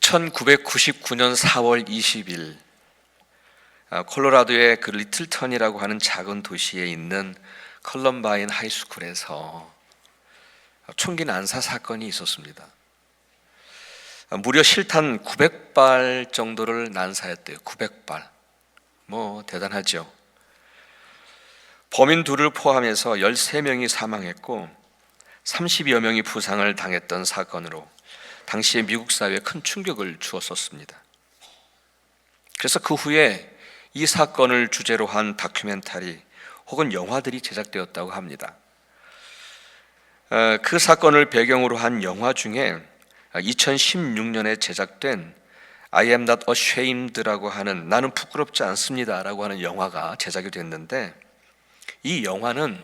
1999년 4월 20일 콜로라도의 그 리틀턴이라고 하는 작은 도시에 있는 컬럼바인 하이스쿨에서 총기 난사 사건이 있었습니다. 무려 실탄 900발 정도를 난사했대요. 900발. 대단하죠. 범인 둘을 포함해서 13명이 사망했고 30여 명이 부상을 당했던 사건으로 당시의 미국 사회에 큰 충격을 주었었습니다. 그래서 그 후에 이 사건을 주제로 한 다큐멘터리 혹은 영화들이 제작되었다고 합니다. 그 사건을 배경으로 한 영화 중에 2016년에 제작된 I am not ashamed라고 하는 나는 부끄럽지 않습니다라고 하는 영화가 제작이 됐는데, 이 영화는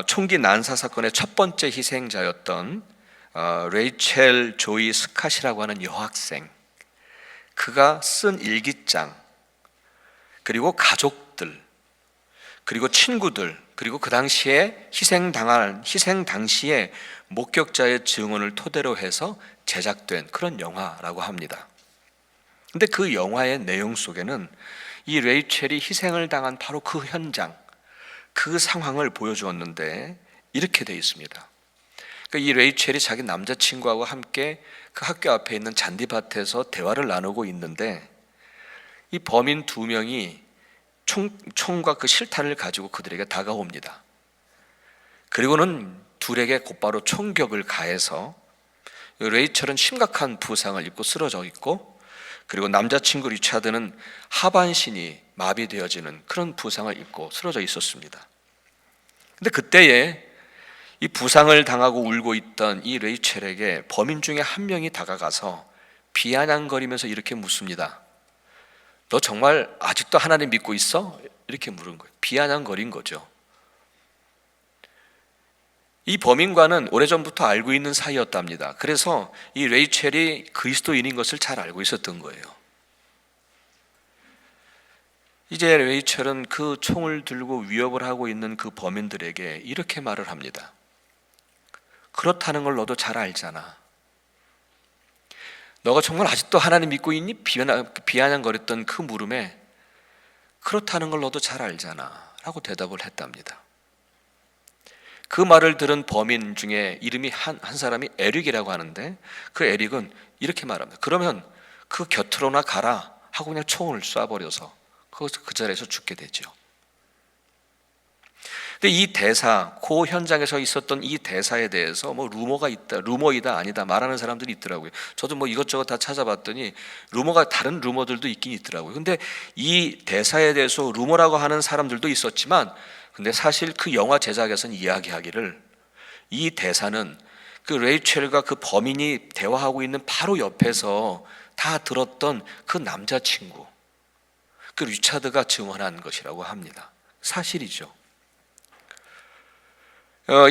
총기 난사 사건의 첫 번째 희생자였던 레이첼 조이 스캇이라고 하는 여학생, 그가 쓴 일기장, 그리고 가족들, 그리고 친구들, 그리고 그 당시에 희생 당시에 목격자의 증언을 토대로 해서 제작된 그런 영화라고 합니다. 근데 그 영화의 내용 속에는 이 레이첼이 희생을 당한 바로 그 현장, 그 상황을 보여주었는데 이렇게 되어 있습니다. 그러니까 이 레이첼이 자기 남자친구하고 함께 그 학교 앞에 있는 잔디밭에서 대화를 나누고 있는데, 이 범인 두 명이 총과 그 실탄을 가지고 그들에게 다가옵니다. 그리고는 둘에게 곧바로 총격을 가해서 레이첼은 심각한 부상을 입고 쓰러져 있고, 그리고 남자친구 리차드는 하반신이 마비되어지는 그런 부상을 입고 쓰러져 있었습니다. 근데 그때에 이 부상을 당하고 울고 있던 이 레이첼에게 범인 중에 한 명이 다가가서 비아냥거리면서 이렇게 묻습니다. 너 정말 아직도 하나님 믿고 있어? 이렇게 물은 거예요. 비아냥거린 거죠. 이 범인과는 오래전부터 알고 있는 사이였답니다. 그래서 이 레이첼이 그리스도인인 것을 잘 알고 있었던 거예요. 이제 레이첼은 그 총을 들고 위협을 하고 있는 그 범인들에게 이렇게 말을 합니다. 그렇다는 걸 너도 잘 알잖아. 너가 정말 아직도 하나님 믿고 있니? 비아냥거렸던 그 물음에 그렇다는 걸 너도 잘 알잖아 라고 대답을 했답니다. 그 말을 들은 범인 중에 이름이 한 사람이 에릭이라고 하는데, 그 에릭은 이렇게 말합니다. 그러면 그 곁으로나 가라 하고 그냥 총을 쏴버려서 그 자리에서 죽게 되죠. 근데 이 대사, 그 현장에서 있었던 이 대사에 대해서 루머가 있다, 루머이다 아니다 말하는 사람들이 있더라고요. 저도 이것저것 다 찾아봤더니 다른 루머들도 있긴 있더라고요. 근데 이 대사에 대해서 루머라고 하는 사람들도 있었지만, 근데 사실 그 영화 제작에서는 이야기하기를 이 대사는 그 레이첼과 그 범인이 대화하고 있는 바로 옆에서 다 들었던 그 남자친구, 그 리차드가 증언한 것이라고 합니다. 사실이죠.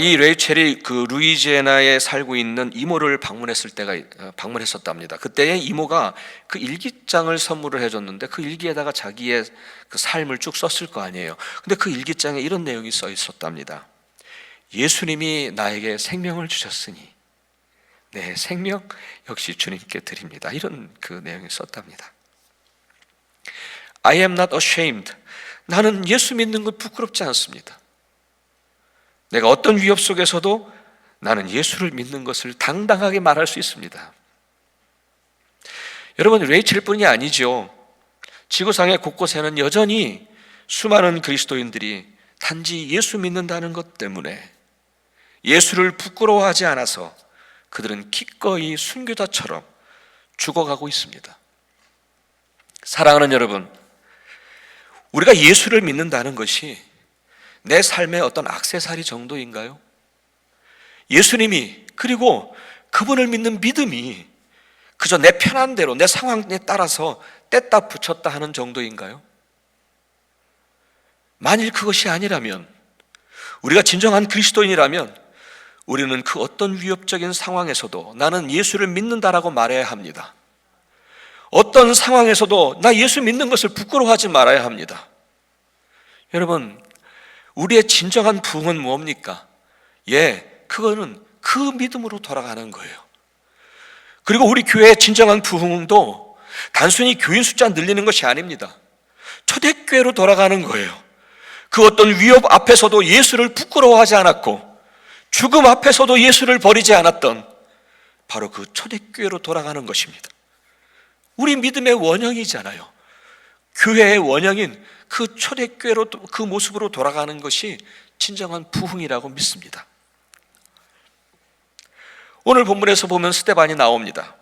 이 레이첼이 그 루이지애나에 살고 있는 이모를 방문했었답니다. 그때의 이모가 그 일기장을 선물을 해줬는데, 그 일기에다가 자기의 그 삶을 쭉 썼을 거 아니에요. 근데 그 일기장에 이런 내용이 써 있었답니다. 예수님이 나에게 생명을 주셨으니 내 생명 역시 주님께 드립니다. 이런 그 내용이 썼답니다. I am not ashamed. 나는 예수 믿는 것 부끄럽지 않습니다. 내가 어떤 위협 속에서도 나는 예수를 믿는 것을 당당하게 말할 수 있습니다. 여러분, 레이첼뿐이 아니죠. 지구상의 곳곳에는 여전히 수많은 그리스도인들이 단지 예수 믿는다는 것 때문에 예수를 부끄러워하지 않아서 그들은 기꺼이 순교자처럼 죽어가고 있습니다. 사랑하는 여러분, 우리가 예수를 믿는다는 것이 내 삶의 어떤 액세서리 정도인가요? 예수님이, 그리고 그분을 믿는 믿음이 그저 내 편한 대로 내 상황에 따라서 뗐다 붙였다 하는 정도인가요? 만일 그것이 아니라면, 우리가 진정한 그리스도인이라면 우리는 그 어떤 위협적인 상황에서도 나는 예수를 믿는다라고 말해야 합니다. 어떤 상황에서도 나 예수 믿는 것을 부끄러워하지 말아야 합니다. 여러분, 우리의 진정한 부흥은 뭡니까? 그거는 그 믿음으로 돌아가는 거예요. 그리고 우리 교회의 진정한 부흥도 단순히 교인 숫자 늘리는 것이 아닙니다. 초대교회로 돌아가는 거예요. 그 어떤 위협 앞에서도 예수를 부끄러워하지 않았고 죽음 앞에서도 예수를 버리지 않았던 바로 그 초대교회로 돌아가는 것입니다. 우리 믿음의 원형이잖아요. 교회의 원형인 그 초대교회로, 그 모습으로 돌아가는 것이 진정한 부흥이라고 믿습니다. 오늘 본문에서 보면 스데반이 나옵니다.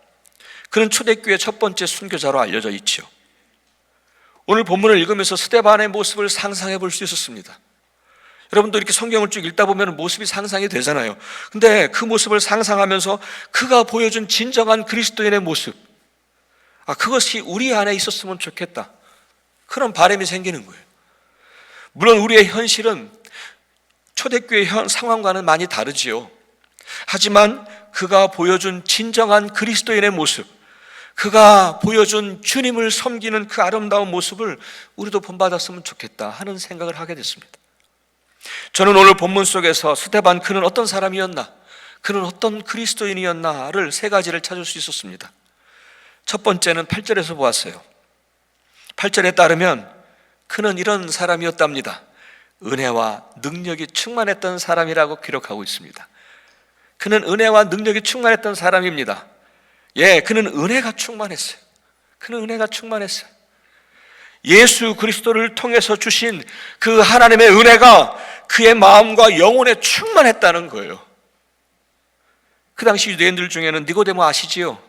그는 초대교회 첫 번째 순교자로 알려져 있지요. 오늘 본문을 읽으면서 스데반의 모습을 상상해 볼 수 있었습니다. 여러분도 이렇게 성경을 쭉 읽다 보면 모습이 상상이 되잖아요. 근데 그 모습을 상상하면서 그가 보여준 진정한 그리스도인의 모습, 그것이 우리 안에 있었으면 좋겠다, 그런 바람이 생기는 거예요. 물론 우리의 현실은 초대교회 상황과는 많이 다르지요. 하지만 그가 보여준 진정한 그리스도인의 모습, 그가 보여준 주님을 섬기는 그 아름다운 모습을 우리도 본받았으면 좋겠다 하는 생각을 하게 됐습니다. 저는 오늘 본문 속에서 스데반, 그는 어떤 사람이었나, 그는 어떤 그리스도인이었나를 세 가지를 찾을 수 있었습니다. 첫 번째는 8절에서 보았어요. 8절에 따르면 그는 이런 사람이었답니다. 은혜와 능력이 충만했던 사람이라고 기록하고 있습니다. 그는 은혜와 능력이 충만했던 사람입니다. 그는 은혜가 충만했어요. 그는 은혜가 충만했어요. 예수 그리스도를 통해서 주신 그 하나님의 은혜가 그의 마음과 영혼에 충만했다는 거예요. 그 당시 유대인들 중에는 니고데모 아시지요?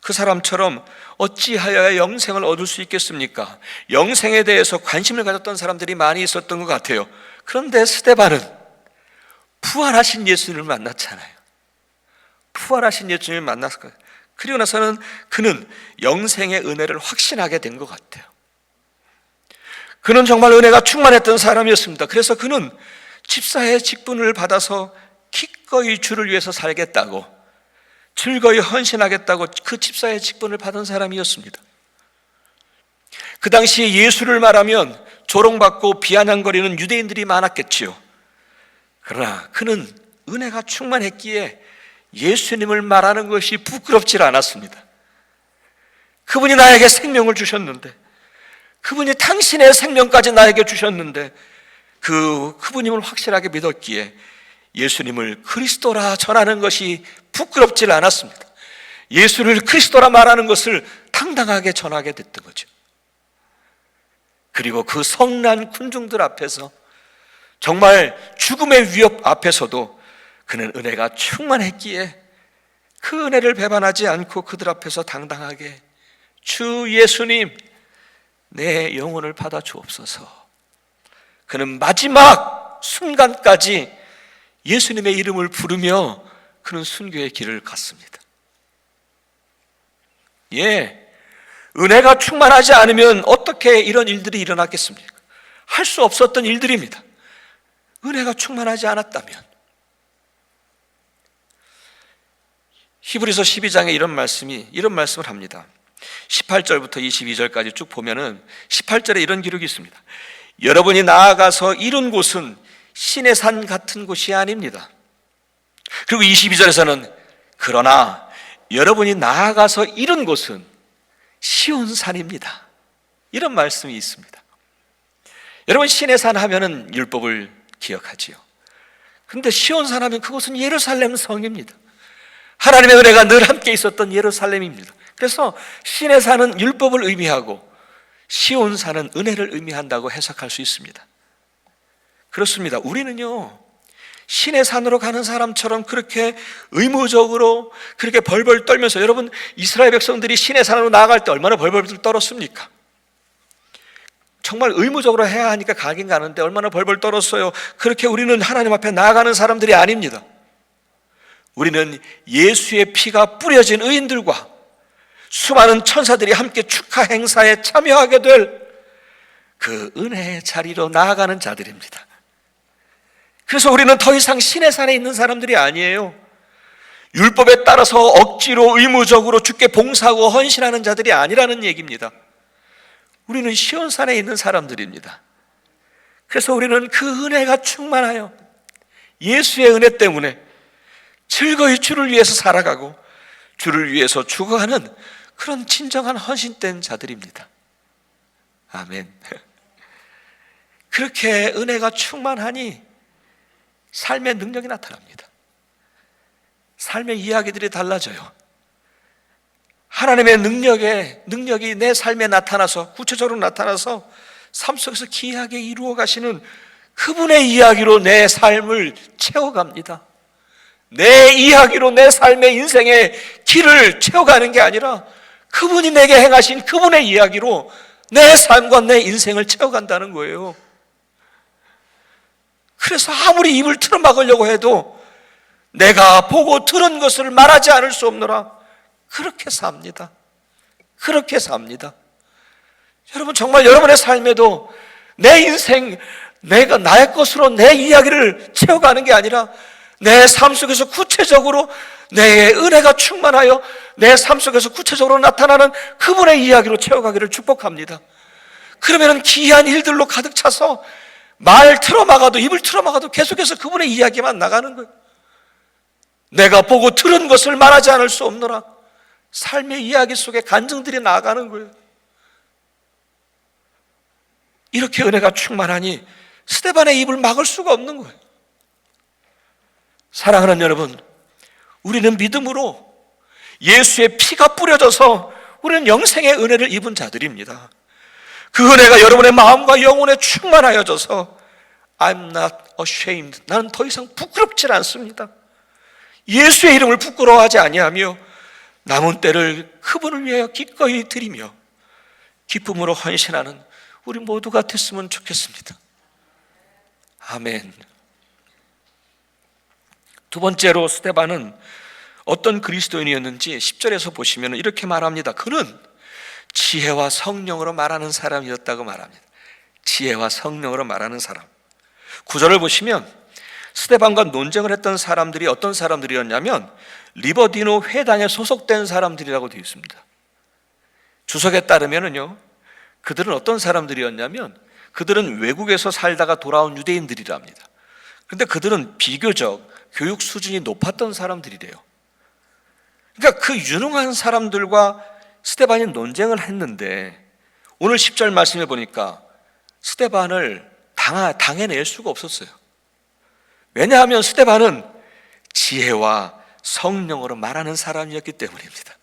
그 사람처럼 어찌하여야 영생을 얻을 수 있겠습니까? 영생에 대해서 관심을 가졌던 사람들이 많이 있었던 것 같아요. 그런데 스데반은 부활하신 예수님을 만났잖아요. 부활하신 예수님을 만났을 거예요. 그리고 나서는 그는 영생의 은혜를 확신하게 된 것 같아요. 그는 정말 은혜가 충만했던 사람이었습니다. 그래서 그는 집사의 직분을 받아서 기꺼이 주를 위해서 살겠다고, 즐거이 헌신하겠다고 그 집사의 직분을 받은 사람이었습니다. 그 당시에 예수를 말하면 조롱받고 비아냥거리는 유대인들이 많았겠지요. 그러나 그는 은혜가 충만했기에 예수님을 말하는 것이 부끄럽지 않았습니다. 그분이 나에게 생명을 주셨는데, 그분이 당신의 생명까지 나에게 주셨는데 그분임을 확실하게 믿었기에 예수님을 그리스도라 전하는 것이 부끄럽지 않았습니다. 예수를 그리스도라 말하는 것을 당당하게 전하게 됐던 거죠. 그리고 그 성난 군중들 앞에서, 정말 죽음의 위협 앞에서도 그는 은혜가 충만했기에 그 은혜를 배반하지 않고 그들 앞에서 당당하게 주 예수님, 내 영혼을 받아 주옵소서. 그는 마지막 순간까지 예수님의 이름을 부르며 그는 순교의 길을 갔습니다. 은혜가 충만하지 않으면 어떻게 이런 일들이 일어났겠습니까? 할 수 없었던 일들입니다. 은혜가 충만하지 않았다면. 히브리서 12장에 이런 말씀을 합니다. 18절부터 22절까지 쭉 보면은 18절에 이런 기록이 있습니다. 여러분이 나아가서 이룬 곳은 신의 산 같은 곳이 아닙니다. 그리고 22절에서는 그러나 여러분이 나아가서 이룬 곳은 시온산입니다. 이런 말씀이 있습니다. 여러분, 신의 산 하면은 율법을 기억하지요. 근데 시온산 하면 그곳은 예루살렘 성입니다. 하나님의 은혜가 늘 함께 있었던 예루살렘입니다. 그래서 신의 산은 율법을 의미하고 시온산은 은혜를 의미한다고 해석할 수 있습니다. 그렇습니다. 우리는요, 신의 산으로 가는 사람처럼 그렇게 의무적으로 그렇게 벌벌 떨면서, 여러분, 이스라엘 백성들이 신의 산으로 나아갈 때 얼마나 벌벌 떨었습니까? 정말 의무적으로 해야 하니까 가긴 가는데 얼마나 벌벌 떨었어요. 그렇게 우리는 하나님 앞에 나아가는 사람들이 아닙니다. 우리는 예수의 피가 뿌려진 의인들과 수많은 천사들이 함께 축하 행사에 참여하게 될 그 은혜의 자리로 나아가는 자들입니다. 그래서 우리는 더 이상 신의 산에 있는 사람들이 아니에요. 율법에 따라서 억지로 의무적으로 주께 봉사하고 헌신하는 자들이 아니라는 얘기입니다. 우리는 시온산에 있는 사람들입니다. 그래서 우리는 그 은혜가 충만하여 예수의 은혜 때문에 즐거이 주를 위해서 살아가고 주를 위해서 죽어가는 그런 진정한 헌신된 자들입니다. 아멘. 그렇게 은혜가 충만하니 삶의 능력이 나타납니다. 삶의 이야기들이 달라져요. 하나님의 능력이 내 삶에 나타나서, 구체적으로 나타나서 삶 속에서 기이하게 이루어 가시는 그분의 이야기로 내 삶을 채워갑니다. 내 이야기로 내 삶의 인생의 길을 채워가는 게 아니라 그분이 내게 행하신 그분의 이야기로 내 삶과 내 인생을 채워간다는 거예요. 그래서 아무리 입을 틀어막으려고 해도 내가 보고 들은 것을 말하지 않을 수 없노라. 그렇게 삽니다. 그렇게 삽니다. 여러분, 정말 여러분의 삶에도 내 인생, 내가 나의 것으로 내 이야기를 채워가는 게 아니라 내 삶 속에서 구체적으로 내 은혜가 충만하여 내 삶 속에서 구체적으로 나타나는 그분의 이야기로 채워가기를 축복합니다. 그러면 기이한 일들로 가득 차서 말 틀어막아도, 입을 틀어막아도 계속해서 그분의 이야기만 나가는 거예요. 내가 보고 들은 것을 말하지 않을 수 없노라. 삶의 이야기 속에 간증들이 나아가는 거예요. 이렇게 은혜가 충만하니 스데반의 입을 막을 수가 없는 거예요. 사랑하는 여러분, 우리는 믿음으로 예수의 피가 뿌려져서 우리는 영생의 은혜를 입은 자들입니다. 그 은혜가 여러분의 마음과 영혼에 충만하여져서 I'm not ashamed, 나는 더 이상 부끄럽지 않습니다. 예수의 이름을 부끄러워하지 아니하며 남은 때를 그분을 위하여 기꺼이 드리며 기쁨으로 헌신하는 우리 모두가 됐으면 좋겠습니다. 아멘. 두 번째로 스데반은 어떤 그리스도인이었는지 10절에서 보시면 이렇게 말합니다. 그는 지혜와 성령으로 말하는 사람이었다고 말합니다. 지혜와 성령으로 말하는 사람. 9절을 보시면 스데반과 논쟁을 했던 사람들이 어떤 사람들이었냐면 리버디노 회당에 소속된 사람들이라고 되어 있습니다. 주석에 따르면요, 그들은 어떤 사람들이었냐면 그들은 외국에서 살다가 돌아온 유대인들이랍니다. 그런데 그들은 비교적 교육 수준이 높았던 사람들이래요. 그러니까 그 유능한 사람들과 스데반이 논쟁을 했는데 오늘 10절 말씀해 보니까 스데반을 당해낼 수가 없었어요. 왜냐하면 스데반은 지혜와 성령으로 말하는 사람이었기 때문입니다.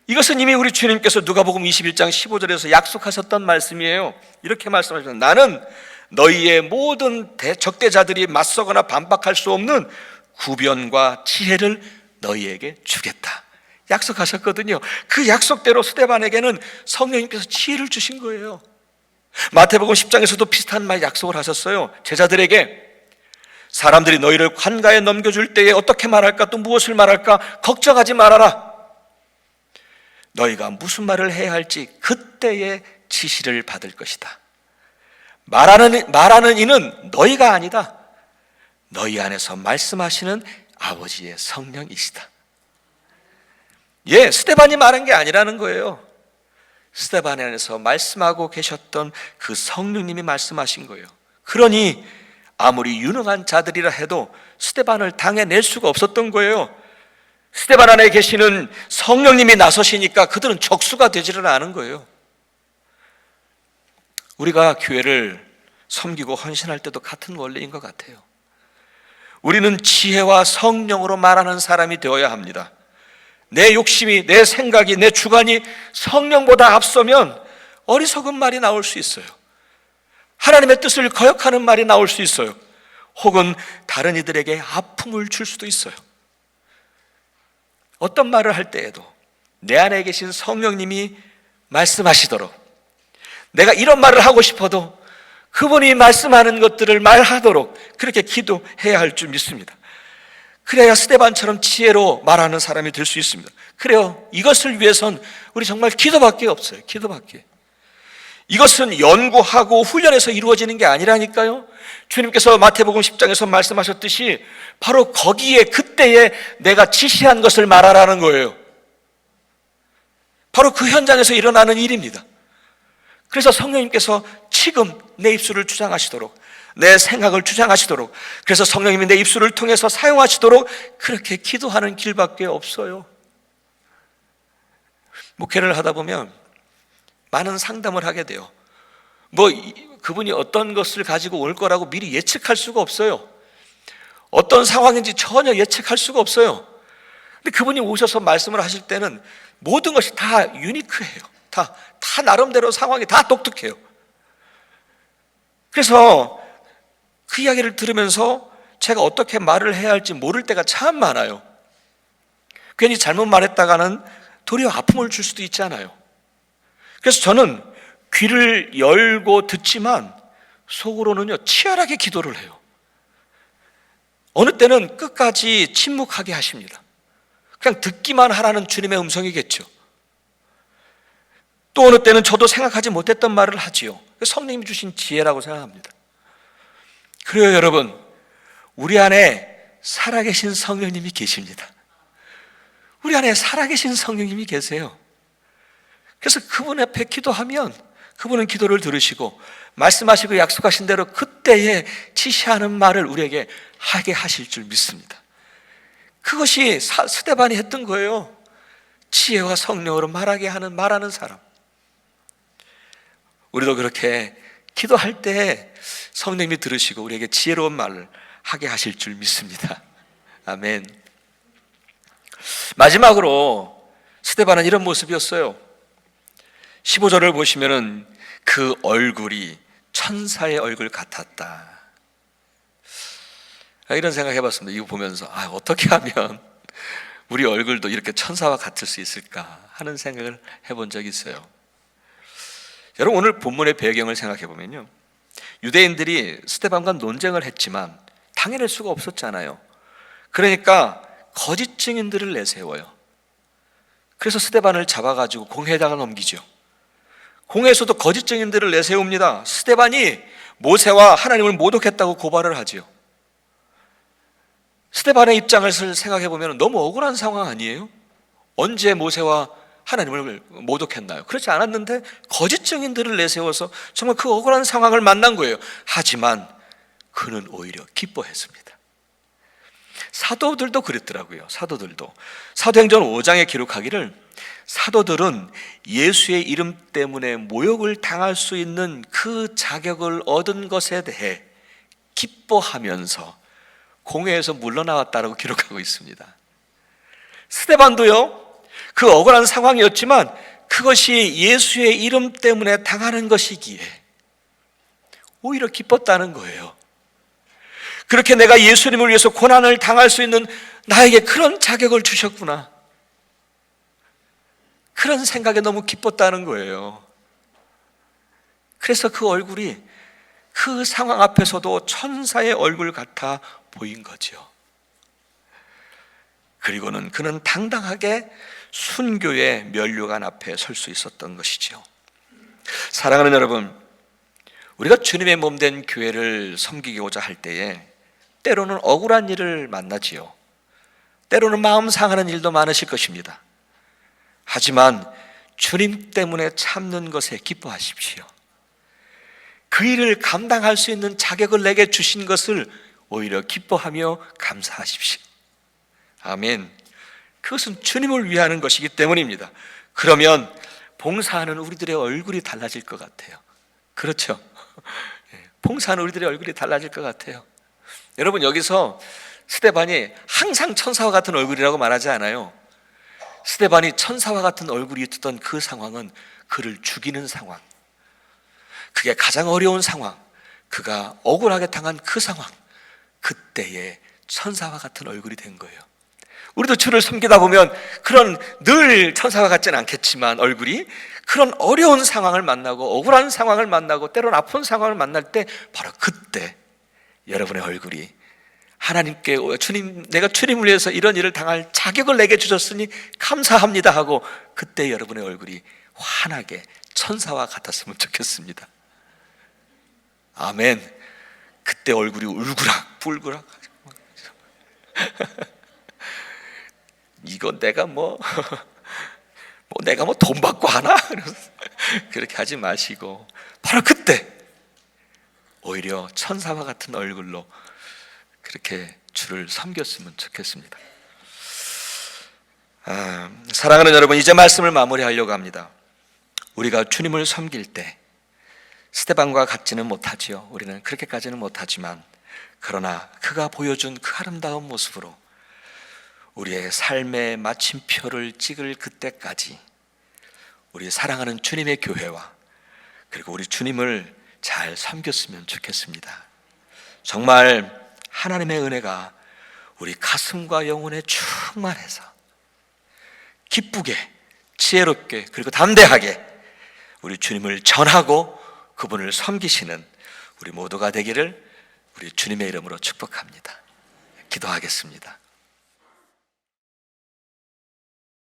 이것은 이미 우리 주님께서 누가복음 21장 15절에서 약속하셨던 말씀이에요. 이렇게 말씀하셨습니다. 나는 너희의 모든 적대자들이 맞서거나 반박할 수 없는 구변과 지혜를 너희에게 주겠다. 약속하셨거든요. 그 약속대로 스데반에게는 성령님께서 지혜를 주신 거예요. 마태복음 10장에서도 비슷한 말 약속을 하셨어요. 제자들에게 사람들이 너희를 관가에 넘겨줄 때에 어떻게 말할까, 또 무엇을 말할까 걱정하지 말아라. 너희가 무슨 말을 해야 할지 그때에 지시를 받을 것이다. 말하는 이는 너희가 아니다. 너희 안에서 말씀하시는 아버지의 성령이시다. 스데반이 말한 게 아니라는 거예요. 스데반 안에서 말씀하고 계셨던 그 성령님이 말씀하신 거예요. 그러니 아무리 유능한 자들이라 해도 스데반을 당해낼 수가 없었던 거예요. 스데반 안에 계시는 성령님이 나서시니까 그들은 적수가 되지를 않은 거예요. 우리가 교회를 섬기고 헌신할 때도 같은 원리인 것 같아요. 우리는 지혜와 성령으로 말하는 사람이 되어야 합니다. 내 욕심이, 내 생각이, 내 주관이 성령보다 앞서면 어리석은 말이 나올 수 있어요. 하나님의 뜻을 거역하는 말이 나올 수 있어요. 혹은 다른 이들에게 아픔을 줄 수도 있어요. 어떤 말을 할 때에도 내 안에 계신 성령님이 말씀하시도록, 내가 이런 말을 하고 싶어도 그분이 말씀하는 것들을 말하도록 그렇게 기도해야 할 줄 믿습니다. 그래야 스데반처럼 지혜로 말하는 사람이 될 수 있습니다. 그래요. 이것을 위해선 우리 정말 기도밖에 없어요. 기도밖에. 이것은 연구하고 훈련해서 이루어지는 게 아니라니까요. 주님께서 마태복음 10장에서 말씀하셨듯이 바로 거기에 그때에 내가 지시한 것을 말하라는 거예요. 바로 그 현장에서 일어나는 일입니다. 그래서 성령님께서 지금 내 입술을 주장하시도록, 내 생각을 주장하시도록, 그래서 성령님이 내 입술을 통해서 사용하시도록 그렇게 기도하는 길밖에 없어요. 목회를 하다 보면 많은 상담을 하게 돼요. 그분이 어떤 것을 가지고 올 거라고 미리 예측할 수가 없어요. 어떤 상황인지 전혀 예측할 수가 없어요. 근데 그분이 오셔서 말씀을 하실 때는 모든 것이 다 유니크해요. 다 나름대로 상황이 다 독특해요. 그래서 그 이야기를 들으면서 제가 어떻게 말을 해야 할지 모를 때가 참 많아요. 괜히 잘못 말했다가는 도리어 아픔을 줄 수도 있잖아요. 그래서 저는 귀를 열고 듣지만 속으로는요 치열하게 기도를 해요. 어느 때는 끝까지 침묵하게 하십니다. 그냥 듣기만 하라는 주님의 음성이겠죠. 또 어느 때는 저도 생각하지 못했던 말을 하지요. 성령님이 주신 지혜라고 생각합니다. 그래요, 여러분, 우리 안에 살아계신 성령님이 계십니다. 우리 안에 살아계신 성령님이 계세요. 그래서 그분 앞에 기도하면 그분은 기도를 들으시고 말씀하시고 약속하신 대로 그때에 지시하는 말을 우리에게 하게 하실 줄 믿습니다. 그것이 스데반이 했던 거예요. 지혜와 성령으로 말하는 사람. 우리도 그렇게 기도할 때 성령님이 들으시고 우리에게 지혜로운 말을 하게 하실 줄 믿습니다. 아멘. 마지막으로 스데반은 이런 모습이었어요. 15절을 보시면은 그 얼굴이 천사의 얼굴 같았다. 이런 생각 해봤습니다. 이거 보면서 어떻게 하면 우리 얼굴도 이렇게 천사와 같을 수 있을까 하는 생각을 해본 적이 있어요. 여러분, 오늘 본문의 배경을 생각해 보면요, 유대인들이 스데반과 논쟁을 했지만 당해낼 수가 없었잖아요. 그러니까 거짓 증인들을 내세워요. 그래서 스데반을 잡아가지고 공회에다가 넘기죠. 공회에서도 거짓 증인들을 내세웁니다. 스데반이 모세와 하나님을 모독했다고 고발을 하지요. 스데반의 입장을 생각해 보면 너무 억울한 상황 아니에요? 언제 모세와 하나님을 모독했나요? 그렇지 않았는데 거짓 증인들을 내세워서 정말 그 억울한 상황을 만난 거예요. 하지만 그는 오히려 기뻐했습니다. 사도들도 그랬더라고요. 사도행전 5장에 기록하기를 사도들은 예수의 이름 때문에 모욕을 당할 수 있는 그 자격을 얻은 것에 대해 기뻐하면서 공회에서 물러나왔다라고 기록하고 있습니다. 스데반도요, 그 억울한 상황이었지만 그것이 예수의 이름 때문에 당하는 것이기에 오히려 기뻤다는 거예요. 그렇게 내가 예수님을 위해서 고난을 당할 수 있는 나에게 그런 자격을 주셨구나, 그런 생각에 너무 기뻤다는 거예요. 그래서 그 얼굴이 그 상황 앞에서도 천사의 얼굴 같아 보인 거죠. 그리고는 그는 당당하게 순교의 면류관 앞에 설 수 있었던 것이죠. 사랑하는 여러분, 우리가 주님의 몸된 교회를 섬기고자 할 때에 때로는 억울한 일을 만나지요. 때로는 마음 상하는 일도 많으실 것입니다. 하지만 주님 때문에 참는 것에 기뻐하십시오. 그 일을 감당할 수 있는 자격을 내게 주신 것을 오히려 기뻐하며 감사하십시오. 아멘. 그것은 주님을 위하는 것이기 때문입니다. 그러면 봉사하는 우리들의 얼굴이 달라질 것 같아요. 그렇죠? 봉사하는 우리들의 얼굴이 달라질 것 같아요. 여러분, 여기서 스데반이 항상 천사와 같은 얼굴이라고 말하지 않아요. 스데반이 천사와 같은 얼굴이 있었던 그 상황은 그를 죽이는 상황, 그게 가장 어려운 상황, 그가 억울하게 당한 그 상황, 그때에 천사와 같은 얼굴이 된 거예요. 우리도 주를 섬기다 보면 그런, 늘 천사와 같지는 않겠지만 얼굴이, 그런 어려운 상황을 만나고 억울한 상황을 만나고 때로는 아픈 상황을 만날 때 바로 그때 여러분의 얼굴이 하나님께, 주님, 내가 주님을 위해서 이런 일을 당할 자격을 내게 주셨으니 감사합니다 하고 그때 여러분의 얼굴이 환하게 천사와 같았으면 좋겠습니다. 아멘. 그때 얼굴이 울그락 불그락 이거 내가 내가 돈 받고 하나? 그렇게 하지 마시고 바로 그때 오히려 천사와 같은 얼굴로 그렇게 주를 섬겼으면 좋겠습니다. 사랑하는 여러분, 이제 말씀을 마무리하려고 합니다. 우리가 주님을 섬길 때 스데반과 같지는 못하지요. 우리는 그렇게까지는 못하지만, 그러나 그가 보여준 그 아름다운 모습으로 우리의 삶의 마침표를 찍을 그때까지 우리 사랑하는 주님의 교회와 그리고 우리 주님을 잘 섬겼으면 좋겠습니다. 정말 하나님의 은혜가 우리 가슴과 영혼에 충만해서 기쁘게, 지혜롭게, 그리고 담대하게 우리 주님을 전하고 그분을 섬기시는 우리 모두가 되기를 우리 주님의 이름으로 축복합니다. 기도하겠습니다.